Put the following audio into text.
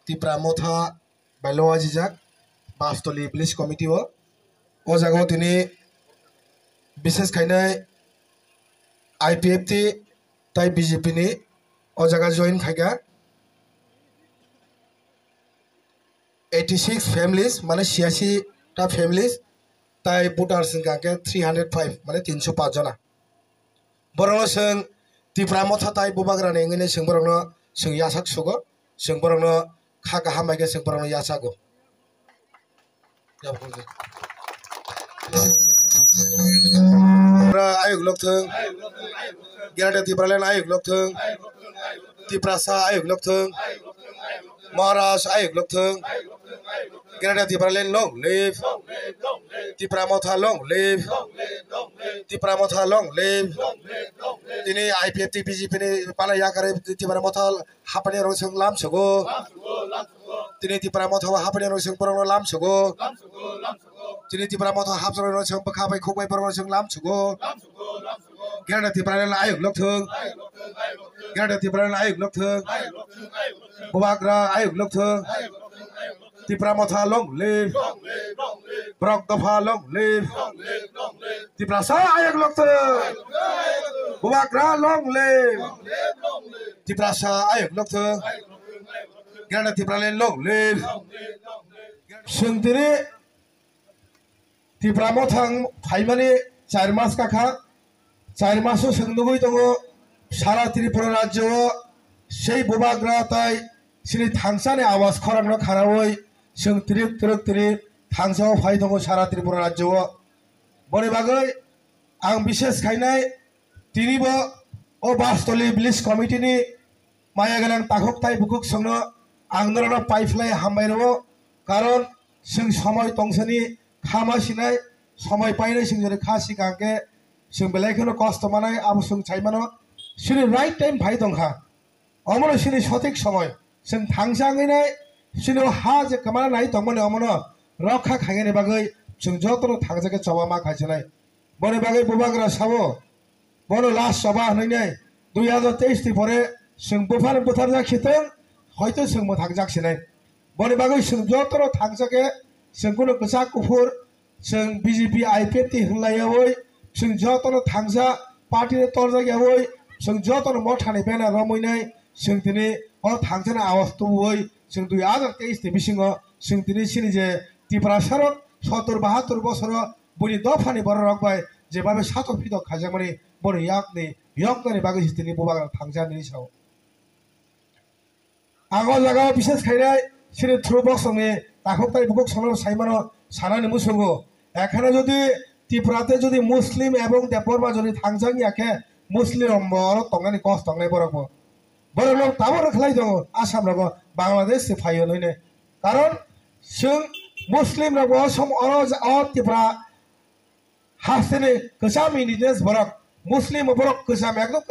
Tipra Motha Bailoa Jijak Bastoli Police Committee o jago tini বিশেষ খাইনাই IPFT tai BJP ni o jaga join khaiga 86 families mane 86 ta families tai voters singkake 305 mane 305 jona borong sing Tipra Motha tai bubagra ne ngene sing borong sing yasak sugo sing borong khaga hamai sing borong yasago ayuk lok thung Gerada Tipralen ayuk lok thung Tiprasa ayuk lok thung Maharaj ayuk lok thung Gerada Tipralen long live Tipra Motha long live Tipra Motha long live ini IPFT BJP ni pala yakare Tipra Motha hapani rong sing lam sogo ini Tipra Motha hapani rong sing porong lam sogo Tini Tipra Motha hapsoro no sing pakhabai khokbai porong sing lam sogo Gerada Tipralen ayuk lok thung Gerada Tipralen ayuk lok thung Bubagra ayuk lok thung Tipra Motha long live Brok Dafa long live Tipra sa ayuk lok thung Bubagra long live Tipra sa ayuk lok thung Gerada Tipralen long live Sungtini Tipra Motha phaimani 4 mas kakha 4 maso sungdugui tongo sara Tripura rajyo sei bubagra tai sini thangsani awas khorangno khanawoi sung trip thangsao phai tongo sara Tripura rajyo boni bagai ang bishes khainai tinibo o Bastoli Police Committee ni maya galang takhok tai bukuk songno angnorano pipeline hambairo karon sung somoy tongsani khama sinai somoy painai singjore khasi kangke sung belaikhano kosto manai abo sung chaimano sini right time phai tongkha omono sini sotik somoy sung thangsanginai sini ha je kamana nai tongmone omono rokha khangeni bagai sung jotoro thangsake chobama khaisinai boni bagai bubagra sabo bono last soba hnainai 2023 ti pore sung bufar jakhitong hoyto sung mo thangjaksinai boni bagai sung jotoro thangsake sung kono kchak kufur sung BJP IPFT hlayawoi sung jotoro thangsa party re torjagyawoi sung jotoro mothani bena romoinai sung tini o thangsana awas tuwoi sung 2023 ti bisingo sung tini sini je Tipra sarok 70-72 বছর বনি দফানি বড় রকবাই যেভাবে সাতক পিতক খাজামানি বড় ইয়াকনি বিয়কনি বাগি হিস্তিনি বুবাগ্রা থাংজানি Sao আগল জায়গাও বিশেষ খাইনাই সিনি through বক্সংনি তাখকতাই বুকক sonar সাইমানো সানানি মুসুগো এখানে যদি ত্রিপুরাতে যদি মুসলিম এবং দেববর্মা যদি থাংজানি আখে মুসলিম বড় তংনানি কষ্ট তংনাই বড় বড় লোক তাবর খেলাই দङ আসাম রগ বাংলাদেশ ফাইও নইনে কারণ जों मुस्लिम रग सम ত্রিপুরা हास्तेनि गोजाम इंडिजिनियास बरक मुस्लिम बरक गोजाम एकदम